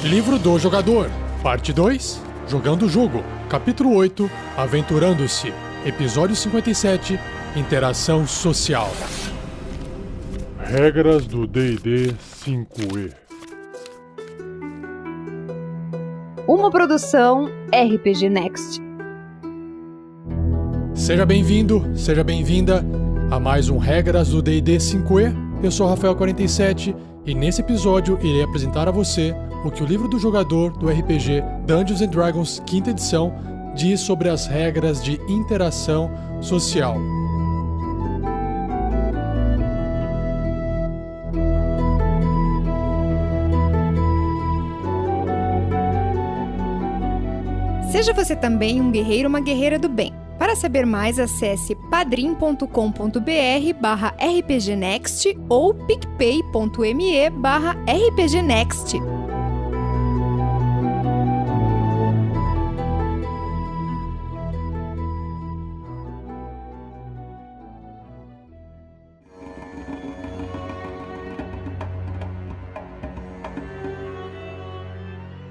Livro do Jogador, Parte 2, Jogando o Jogo, Capítulo 8, Aventurando-se, Episódio 57, Interação Social. Regras do D&D 5e. Uma produção RPG Next. Seja bem-vindo, seja bem-vinda a mais um Regras do D&D 5e. Eu sou Rafael47 e nesse episódio irei apresentar a você o que o livro do jogador do RPG Dungeons & Dragons 5ª edição diz sobre as regras de interação social. Seja você também um guerreiro ou uma guerreira do bem. Para saber mais, acesse padrim.com.br/rpgnext ou picpay.me/rpgnext.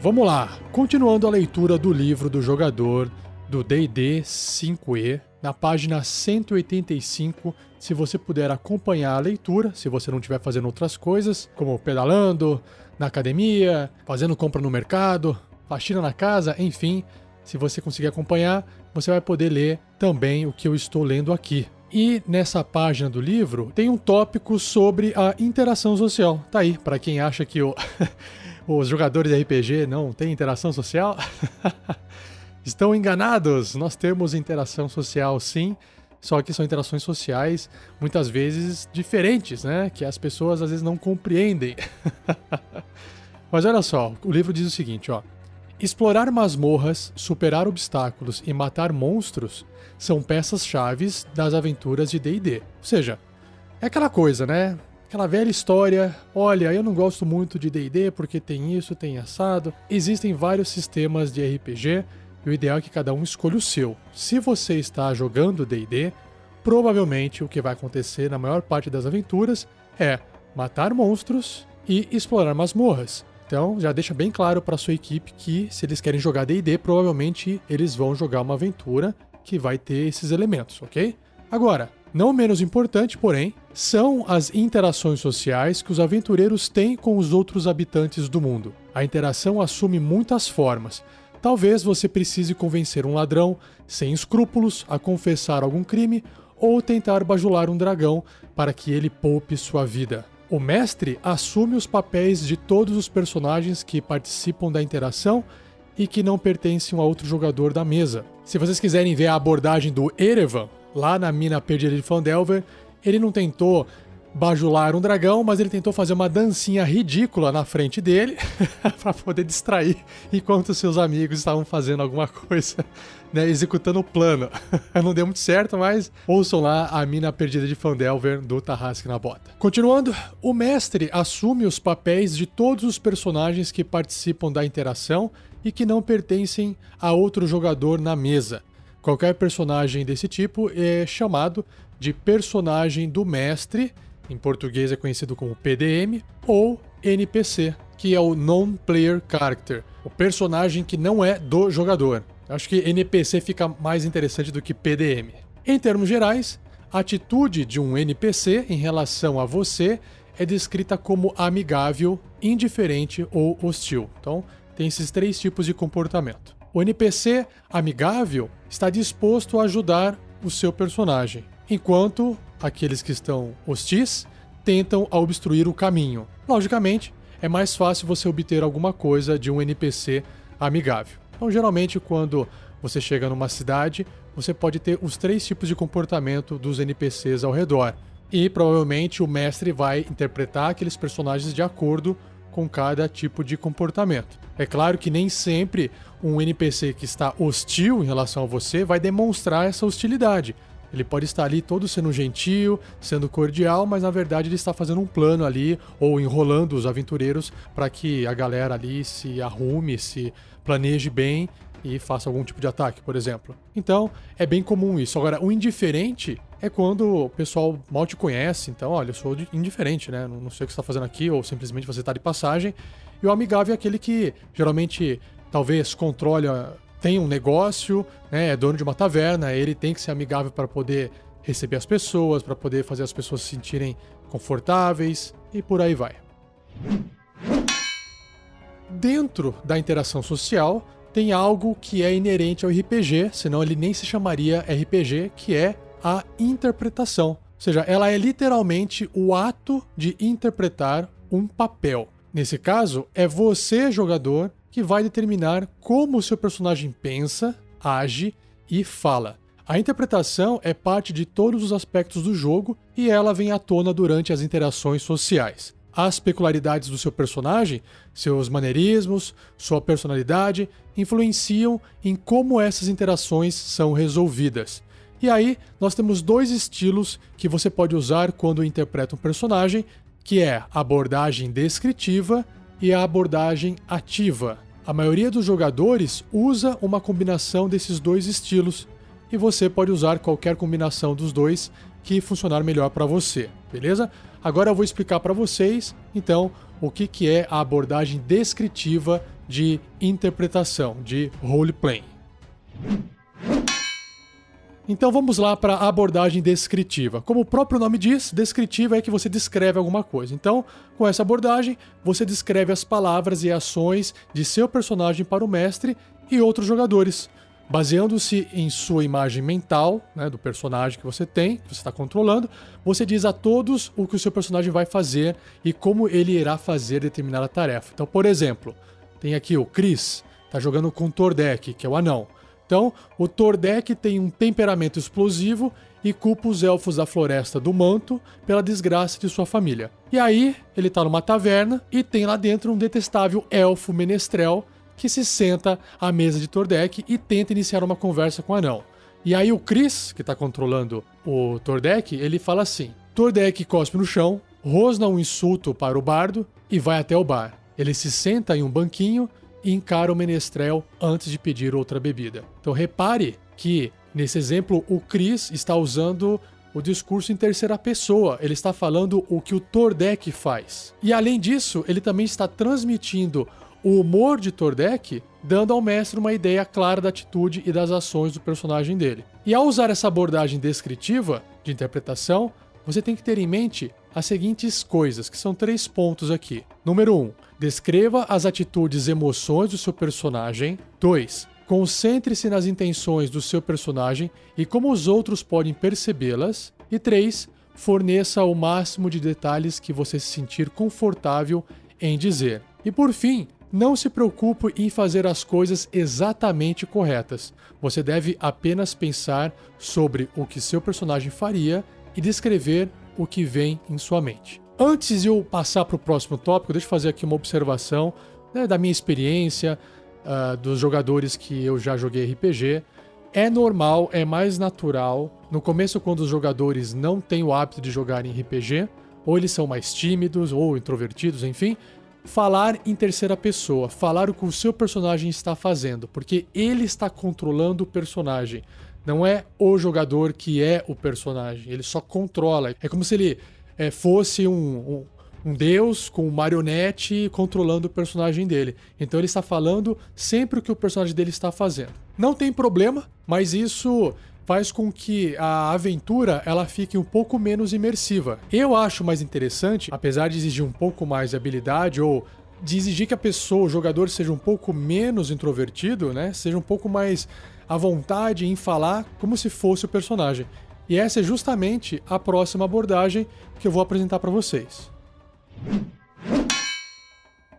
Vamos lá, continuando a leitura do livro do jogador do D&D 5e, na página 185, se você puder acompanhar a leitura, se você não estiver fazendo outras coisas, como pedalando, na academia, fazendo compra no mercado, faxina na casa, enfim, se você conseguir acompanhar, você vai poder ler também o que eu estou lendo aqui. E nessa página do livro tem um tópico sobre a interação social. Tá aí, para quem acha que os jogadores de RPG não têm interação social, estão enganados. Nós temos interação social sim, só que são interações sociais muitas vezes diferentes, né? Que as pessoas às vezes não compreendem. Mas olha só, o livro diz o seguinte, ó. Explorar masmorras, superar obstáculos e matar monstros são peças-chaves das aventuras de D&D. Ou seja, é aquela coisa, né? Aquela velha história, olha, eu não gosto muito de D&D porque tem isso, tem assado. Existem vários sistemas de RPG e o ideal é que cada um escolha o seu. Se você está jogando D&D, provavelmente o que vai acontecer na maior parte das aventuras é matar monstros e explorar masmorras. Então já deixa bem claro para sua equipe que se eles querem jogar D&D, provavelmente eles vão jogar uma aventura que vai ter esses elementos, ok? Agora, não menos importante, porém, são as interações sociais que os aventureiros têm com os outros habitantes do mundo. A interação assume muitas formas. Talvez você precise convencer um ladrão sem escrúpulos a confessar algum crime ou tentar bajular um dragão para que ele poupe sua vida. O mestre assume os papéis de todos os personagens que participam da interação e que não pertencem a outro jogador da mesa. Se vocês quiserem ver a abordagem do Erevan, lá na mina perdida de Phandelver, ele não tentou bajular um dragão, mas ele tentou fazer uma dancinha ridícula na frente dele para poder distrair enquanto seus amigos estavam fazendo alguma coisa, né, executando o plano. Não deu muito certo, mas ouçam lá a mina perdida de Phandelver do Tarrasque na Bota. Continuando, o mestre assume os papéis de todos os personagens que participam da interação e que não pertencem a outro jogador na mesa. Qualquer personagem desse tipo é chamado de personagem do mestre, em português é conhecido como PDM, ou NPC, que é o Non-Player Character, o personagem que não é do jogador. Acho que NPC fica mais interessante do que PDM. Em termos gerais, a atitude de um NPC em relação a você é descrita como amigável, indiferente ou hostil. Então, tem esses três tipos de comportamento. O NPC amigável está disposto a ajudar o seu personagem, enquanto aqueles que estão hostis tentam obstruir o caminho. Logicamente, é mais fácil você obter alguma coisa de um NPC amigável. Então, geralmente, quando você chega numa cidade, você pode ter os três tipos de comportamento dos NPCs ao redor. E provavelmente o mestre vai interpretar aqueles personagens de acordo com cada tipo de comportamento. É claro que nem sempre um NPC que está hostil em relação a você vai demonstrar essa hostilidade. Ele pode estar ali todo sendo gentil, sendo cordial, mas na verdade ele está fazendo um plano ali, ou enrolando os aventureiros para que a galera ali se arrume, se planeje bem e faça algum tipo de ataque, por exemplo. Então, é bem comum isso. Agora, o indiferente é quando o pessoal mal te conhece, então, olha, eu sou indiferente, né? Não sei o que você está fazendo aqui, ou simplesmente você está de passagem. E o amigável é aquele que, geralmente, talvez controle, tem um negócio, né? É dono de uma taverna, ele tem que ser amigável para poder receber as pessoas, para poder fazer as pessoas se sentirem confortáveis, e por aí vai. Dentro da interação social, tem algo que é inerente ao RPG, senão ele nem se chamaria RPG, que é a interpretação. Ou seja, ela é literalmente o ato de interpretar um papel. Nesse caso, é você, jogador, que vai determinar como o seu personagem pensa, age e fala. A interpretação é parte de todos os aspectos do jogo e ela vem à tona durante as interações sociais. As peculiaridades do seu personagem, seus maneirismos, sua personalidade, influenciam em como essas interações são resolvidas. E aí, nós temos dois estilos que você pode usar quando interpreta um personagem, que é a abordagem descritiva e a abordagem ativa. A maioria dos jogadores usa uma combinação desses dois estilos, e você pode usar qualquer combinação dos dois que funcionar melhor para você, beleza? Agora eu vou explicar para vocês, então, o que é a abordagem descritiva de interpretação, de roleplay. Então vamos lá para a abordagem descritiva. Como o próprio nome diz, descritiva é que você descreve alguma coisa. Então, com essa abordagem, você descreve as palavras e ações de seu personagem para o mestre e outros jogadores, baseando-se em sua imagem mental, né, do personagem que você tem, que você está controlando. Você diz a todos o que o seu personagem vai fazer e como ele irá fazer determinada tarefa. Então, por exemplo, tem aqui o Chris, está jogando com o Tordek, que é o anão. Então, o Tordek tem um temperamento explosivo e culpa os elfos da Floresta do Manto pela desgraça de sua família. E aí, ele está numa taverna e tem lá dentro um detestável elfo menestrel que se senta à mesa de Tordek e tenta iniciar uma conversa com o anão. E aí o Chris, que está controlando o Tordek, ele fala assim: Tordek cospe no chão, rosna um insulto para o bardo e vai até o bar. Ele se senta em um banquinho e encara o menestrel antes de pedir outra bebida. Então repare que, nesse exemplo, o Chris está usando o discurso em terceira pessoa. Ele está falando o que o Tordek faz. E além disso, ele também está transmitindo o humor de Tordek, dando ao mestre uma ideia clara da atitude e das ações do personagem dele. E ao usar essa abordagem descritiva de interpretação, você tem que ter em mente as seguintes coisas, que são 3 pontos aqui. Número 1, descreva as atitudes e emoções do seu personagem. 2, concentre-se nas intenções do seu personagem e como os outros podem percebê-las. E 3, forneça o máximo de detalhes que você se sentir confortável em dizer. E por fim, não se preocupe em fazer as coisas exatamente corretas. Você deve apenas pensar sobre o que seu personagem faria e descrever o que vem em sua mente. Antes de eu passar para o próximo tópico, deixa eu fazer aqui uma observação, né, da minha experiência, dos jogadores que eu já joguei RPG. É normal, é mais natural, no começo, quando os jogadores não têm o hábito de jogar em RPG, ou eles são mais tímidos ou introvertidos, enfim, falar em terceira pessoa, falar o que o seu personagem está fazendo, porque ele está controlando o personagem. Não é o jogador que é o personagem, ele só controla. É como se ele fosse um deus com marionete controlando o personagem dele. Então ele está falando sempre o que o personagem dele está fazendo. Não tem problema, mas isso faz com que a aventura ela fique um pouco menos imersiva. Eu acho mais interessante, apesar de exigir um pouco mais de habilidade ou de exigir que a pessoa, o jogador, seja um pouco menos introvertido, né? Seja um pouco mais à vontade em falar como se fosse o personagem. E essa é justamente a próxima abordagem que eu vou apresentar para vocês.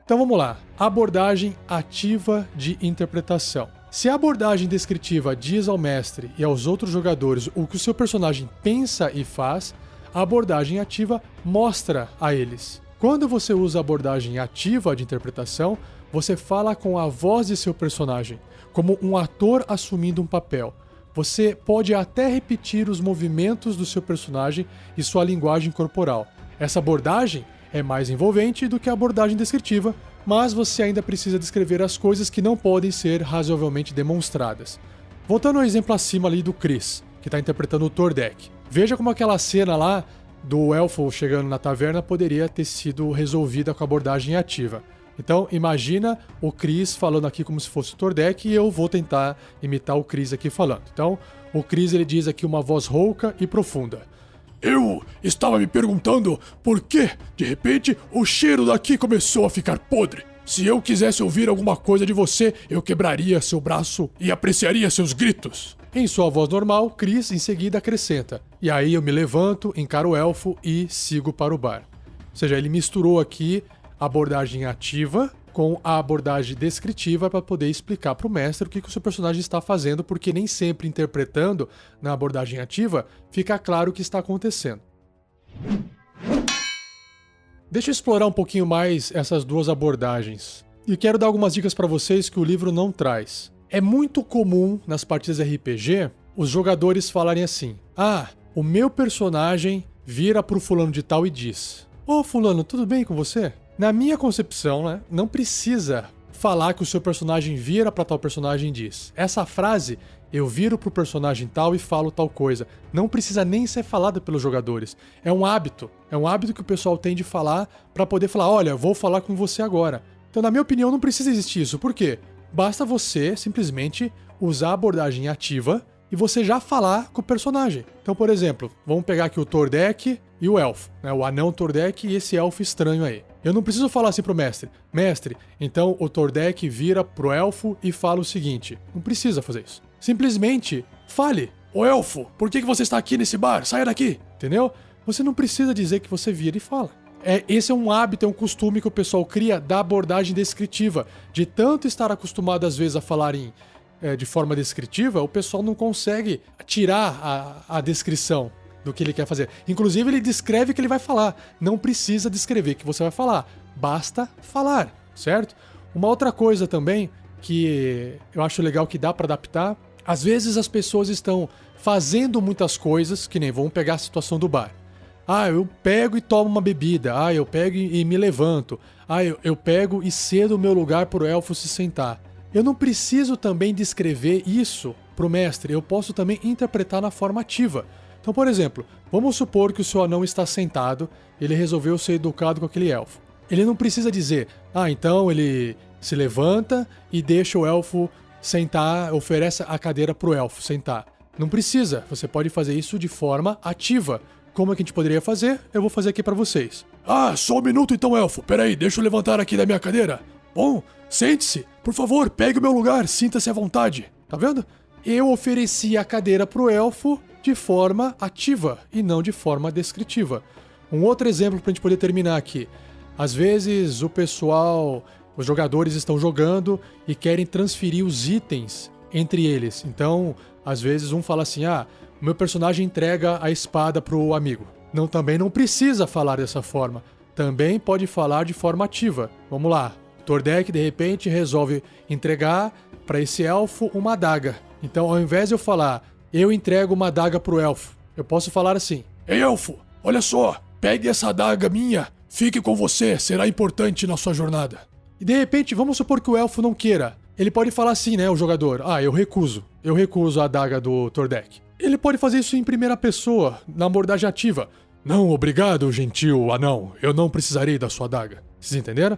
Então vamos lá. Abordagem ativa de interpretação. Se a abordagem descritiva diz ao mestre e aos outros jogadores o que o seu personagem pensa e faz, a abordagem ativa mostra a eles. Quando você usa a abordagem ativa de interpretação, você fala com a voz de seu personagem, como um ator assumindo um papel. Você pode até repetir os movimentos do seu personagem e sua linguagem corporal. Essa abordagem é mais envolvente do que a abordagem descritiva, mas você ainda precisa descrever as coisas que não podem ser razoavelmente demonstradas. Voltando ao exemplo acima ali do Chris, que está interpretando o Tordek. Veja como aquela cena lá do elfo chegando na taverna poderia ter sido resolvida com a abordagem ativa. Então, imagina o Chris falando aqui como se fosse o Tordek e eu vou tentar imitar o Chris aqui falando. Então, o Chris ele diz aqui uma voz rouca e profunda. Eu estava me perguntando por que, de repente, o cheiro daqui começou a ficar podre. Se eu quisesse ouvir alguma coisa de você, eu quebraria seu braço e apreciaria seus gritos. Em sua voz normal, Chris em seguida acrescenta. E aí eu me levanto, encaro o elfo e sigo para o bar. Ou seja, ele misturou aqui a abordagem ativa com a abordagem descritiva para poder explicar para o mestre o que o seu personagem está fazendo, porque nem sempre interpretando na abordagem ativa fica claro o que está acontecendo. Deixa eu explorar um pouquinho mais essas duas abordagens. E quero dar algumas dicas para vocês que o livro não traz. É muito comum nas partidas RPG os jogadores falarem assim: ah, o meu personagem vira pro fulano de tal e diz: ô fulano, tudo bem com você? Na minha concepção, né, não precisa falar que o seu personagem vira pra tal personagem e diz. Essa frase, eu viro pro personagem tal e falo tal coisa, não precisa nem ser falada pelos jogadores. É um hábito que o pessoal tem de falar pra poder falar: olha, vou falar com você agora. Então, na minha opinião, não precisa existir isso. Por quê? Basta você simplesmente usar a abordagem ativa e você já falar com o personagem. Então, por exemplo, vamos pegar aqui o Tordek e o elfo, né? O anão Tordek e esse elfo estranho aí. Eu não preciso falar assim pro mestre: mestre, então o Tordek vira pro elfo e fala o seguinte. Não precisa fazer isso. Simplesmente fale: ô elfo, por que você está aqui nesse bar? Saia daqui! Entendeu? Você não precisa dizer que você vira e fala. Esse é um hábito, é um costume que o pessoal cria da abordagem descritiva. De tanto estar acostumado às vezes a falar de forma descritiva, o pessoal não consegue tirar a descrição do que ele quer fazer. Inclusive, ele descreve o que ele vai falar. Não precisa descrever o que você vai falar. Basta falar, certo? Uma outra coisa também que eu acho legal que dá para adaptar. Às vezes as pessoas estão fazendo muitas coisas, que nem vamos pegar a situação do bar. Ah, eu pego e tomo uma bebida. Ah, eu pego e me levanto. Ah, eu pego e cedo o meu lugar para o elfo se sentar. Eu não preciso também descrever isso pro mestre. Eu posso também interpretar na forma ativa. Então, por exemplo, vamos supor que o seu anão está sentado, ele resolveu ser educado com aquele elfo. Ele não precisa dizer: ah, então ele se levanta e deixa o elfo sentar, oferece a cadeira pro elfo sentar. Não precisa. Você pode fazer isso de forma ativa. Como é que a gente poderia fazer? Eu vou fazer aqui pra vocês. Ah, só um minuto então, elfo. Peraí, deixa eu levantar aqui da minha cadeira. Bom, sente-se. Por favor, pegue o meu lugar. Sinta-se à vontade. Tá vendo? Eu ofereci a cadeira pro elfo de forma ativa e não de forma descritiva. Um outro exemplo pra gente poder terminar aqui. Às vezes o pessoal, os jogadores estão jogando e querem transferir os itens entre eles. Então, às vezes um fala assim: ah, o meu personagem entrega a espada pro amigo. Não, também não precisa falar dessa forma. Também pode falar de forma ativa. Vamos lá. O Tordek, de repente, resolve entregar para esse elfo uma adaga. Então, ao invés de eu falar: eu entrego uma adaga pro elfo, eu posso falar assim: ei, elfo, olha só, pegue essa adaga minha, fique com você, será importante na sua jornada. E de repente, vamos supor que o elfo não queira. Ele pode falar assim, né, o jogador: ah, eu recuso a adaga do Tordek. Ele pode fazer isso em primeira pessoa, na abordagem ativa. Não, obrigado, gentil anão, eu não precisarei da sua adaga. Vocês entenderam?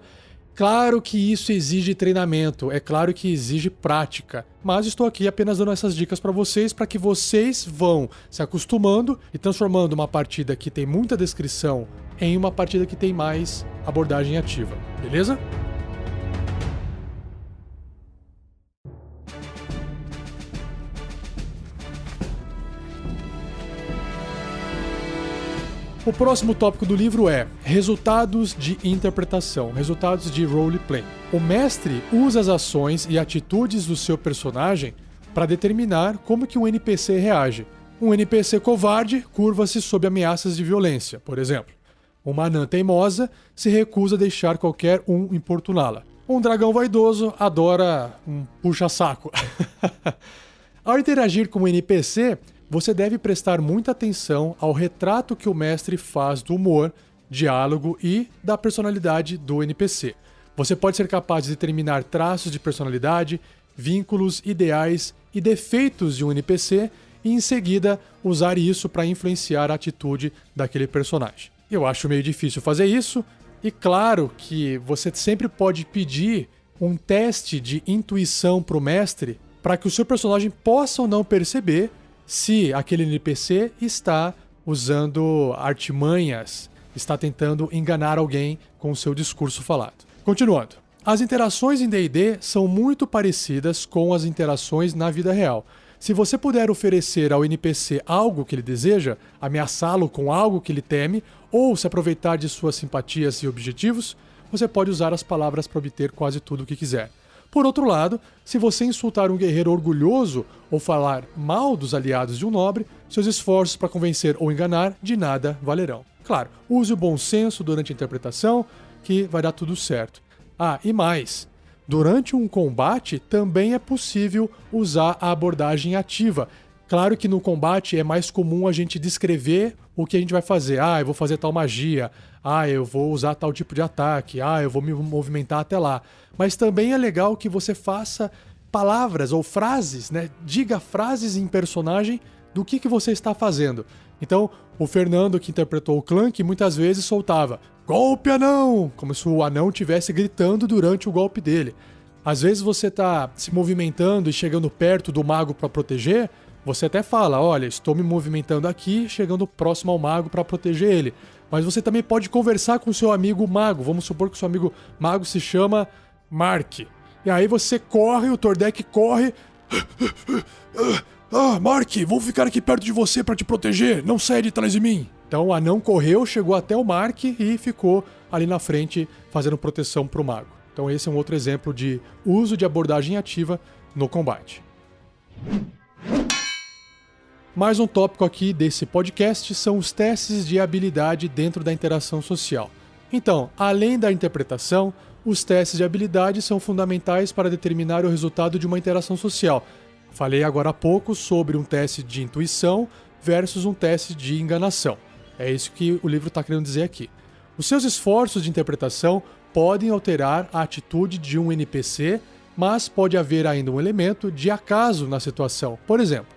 Claro que isso exige treinamento, é claro que exige prática, mas estou aqui apenas dando essas dicas para que vocês vão se acostumando e transformando uma partida que tem muita descrição em uma partida que tem mais abordagem ativa, beleza? O próximo tópico do livro é resultados de interpretação, resultados de roleplay. O mestre usa as ações e atitudes do seu personagem para determinar como que um NPC reage. Um NPC covarde curva-se sob ameaças de violência, por exemplo. Uma anã teimosa se recusa a deixar qualquer um importuná-la. Um dragão vaidoso adora um puxa-saco. Ao interagir com um NPC, você deve prestar muita atenção ao retrato que o mestre faz do humor, diálogo e da personalidade do NPC. Você pode ser capaz de determinar traços de personalidade, vínculos, ideais e defeitos de um NPC e em seguida usar isso para influenciar a atitude daquele personagem. Eu acho meio difícil fazer isso, e claro que você sempre pode pedir um teste de intuição para o mestre para que o seu personagem possa ou não perceber se aquele NPC está usando artimanhas, está tentando enganar alguém com o seu discurso falado. Continuando. As interações em D&D são muito parecidas com as interações na vida real. Se você puder oferecer ao NPC algo que ele deseja, ameaçá-lo com algo que ele teme, ou se aproveitar de suas simpatias e objetivos, você pode usar as palavras para obter quase tudo o que quiser. Por outro lado, se você insultar um guerreiro orgulhoso ou falar mal dos aliados de um nobre, seus esforços para convencer ou enganar de nada valerão. Claro, use o bom senso durante a interpretação, que vai dar tudo certo. Ah, e mais, durante um combate também é possível usar a abordagem ativa. Claro que no combate é mais comum a gente descrever o que a gente vai fazer. Ah, eu vou fazer tal magia. Ah, eu vou usar tal tipo de ataque. Ah, eu vou me movimentar até lá. Mas também é legal que você faça palavras ou frases, né? Diga frases em personagem do que você está fazendo. Então, o Fernando, que interpretou o Clank, muitas vezes soltava "Golpe, anão!", como se o anão estivesse gritando durante o golpe dele. Às vezes você está se movimentando e chegando perto do mago para proteger, você até fala, olha, estou me movimentando aqui, chegando próximo ao mago para proteger ele. Mas você também pode conversar com o seu amigo mago. Vamos supor que o seu amigo mago se chama Mark. E aí você corre, o Tordek corre. Ah, Mark, vou ficar aqui perto de você para te proteger. Não saia de trás de mim. Então o anão correu, chegou até o Mark e ficou ali na frente fazendo proteção para o mago. Então esse é um outro exemplo de uso de abordagem ativa no combate. Mais um tópico aqui desse podcast são os testes de habilidade dentro da interação social. Então, além da interpretação, os testes de habilidade são fundamentais para determinar o resultado de uma interação social. Falei agora há pouco sobre um teste de intuição versus um teste de enganação. É isso que o livro está querendo dizer aqui. Os seus esforços de interpretação podem alterar a atitude de um NPC, mas pode haver ainda um elemento de acaso na situação. Por exemplo,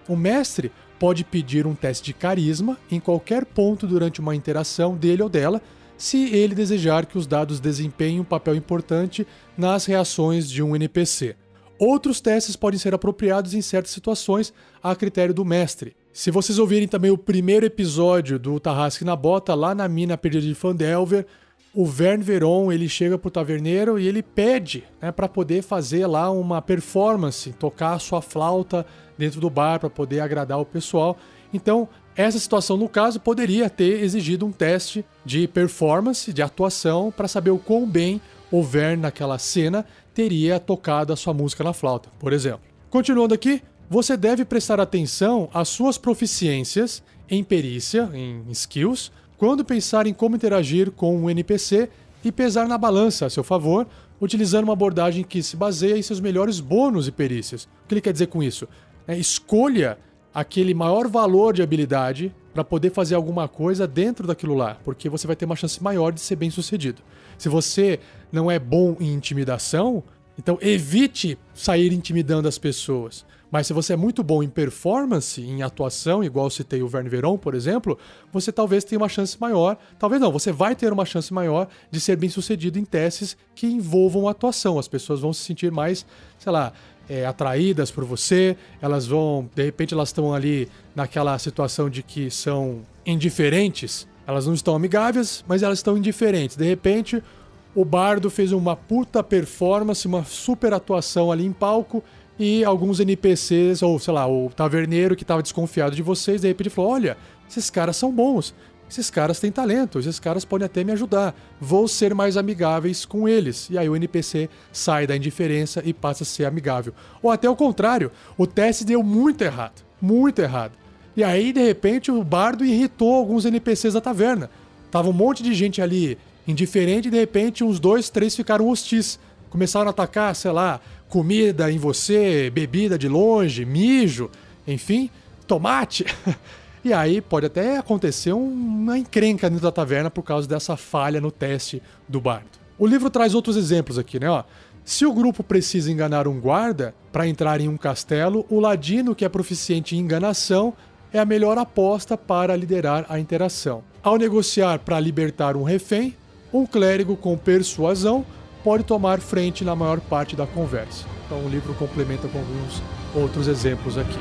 o mestre pode pedir um teste de carisma em qualquer ponto durante uma interação dele ou dela, se ele desejar que os dados desempenhem um papel importante nas reações de um NPC. Outros testes podem ser apropriados em certas situações a critério do mestre. Se vocês ouvirem também o primeiro episódio do Tarrasque na Bota, lá na mina perdida de Phandelver, o Vern Veron, ele chega pro taverneiro e ele pede, né, para poder fazer lá uma performance, tocar a sua flauta dentro do bar para poder agradar o pessoal. Então, essa situação, no caso, poderia ter exigido um teste de performance, de atuação, para saber o quão bem o Vern, naquela cena, teria tocado a sua música na flauta, por exemplo. Continuando aqui, você deve prestar atenção às suas proficiências em perícia, em skills, quando pensar em como interagir com um NPC e pesar na balança a seu favor, utilizando uma abordagem que se baseia em seus melhores bônus e perícias. O que ele quer dizer com isso? Escolha aquele maior valor de habilidade para poder fazer alguma coisa dentro daquilo lá, porque você vai ter uma chance maior de ser bem sucedido. Se você não é bom em intimidação, então evite sair intimidando as pessoas. Mas se você é muito bom em performance, em atuação, igual eu citei o Vern Veron, por exemplo, você talvez tenha uma chance maior, talvez não, você vai ter uma chance maior de ser bem sucedido em testes que envolvam atuação. As pessoas vão se sentir mais, sei lá, atraídas por você, elas vão, de repente elas estão ali naquela situação de que são indiferentes, elas não estão amigáveis, mas elas estão indiferentes. De repente, o bardo fez uma puta performance, uma super atuação ali em palco, e alguns NPCs, ou sei lá, o taverneiro que estava desconfiado de vocês, de repente falou, olha, esses caras são bons, esses caras têm talento, esses caras podem até me ajudar, vou ser mais amigáveis com eles. E aí o NPC sai da indiferença e passa a ser amigável. Ou até o contrário, o teste deu muito errado, muito errado. E aí, de repente, o bardo irritou alguns NPCs da taverna. Tava um monte de gente ali indiferente e, de repente, uns 2, 3 ficaram hostis. Começaram a atacar, sei lá, comida em você, bebida de longe, mijo, enfim, tomate. E aí pode até acontecer uma encrenca dentro da taverna por causa dessa falha no teste do bardo. O livro traz outros exemplos aqui, né? Ó, se o grupo precisa enganar um guarda para entrar em um castelo, o ladino, que é proficiente em enganação, é a melhor aposta para liderar a interação. Ao negociar para libertar um refém, um clérigo com persuasão pode tomar frente na maior parte da conversa. Então o livro complementa com alguns outros exemplos aqui.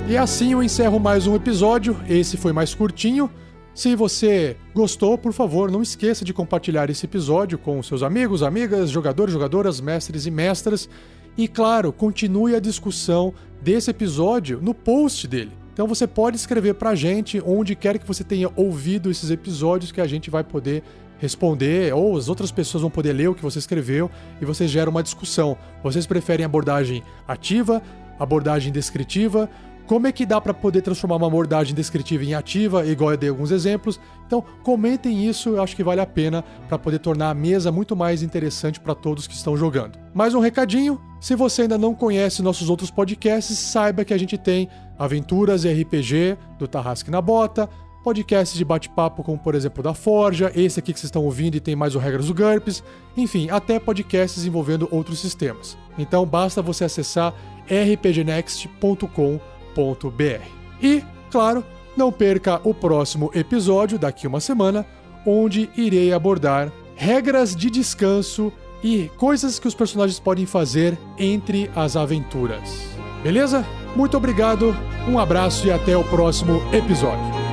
E assim eu encerro mais um episódio. Esse foi mais curtinho. Se você gostou, por favor, não esqueça de compartilhar esse episódio com seus amigos, amigas, jogadores, jogadoras, mestres e mestras. E claro, continue a discussão desse episódio no post dele. Então você pode escrever pra gente onde quer que você tenha ouvido esses episódios, que a gente vai poder responder, ou as outras pessoas vão poder ler o que você escreveu e você gera uma discussão. Vocês preferem abordagem ativa, abordagem descritiva? Como é que dá para poder transformar uma abordagem descritiva em ativa, igual eu dei alguns exemplos? Então, comentem isso, eu acho que vale a pena para poder tornar a mesa muito mais interessante para todos que estão jogando. Mais um recadinho, se você ainda não conhece nossos outros podcasts, saiba que a gente tem Aventuras e RPG do Tarrasque na Bota, podcasts de bate-papo como, por exemplo, da Forja, esse aqui que vocês estão ouvindo e tem mais o Regras do GURPS, enfim, até podcasts envolvendo outros sistemas. Então, basta você acessar rpgnext.com.br. E, claro, não perca o próximo episódio daqui uma semana, onde irei abordar regras de descanso e coisas que os personagens podem fazer entre as aventuras. Beleza? Muito obrigado, um abraço e até o próximo episódio.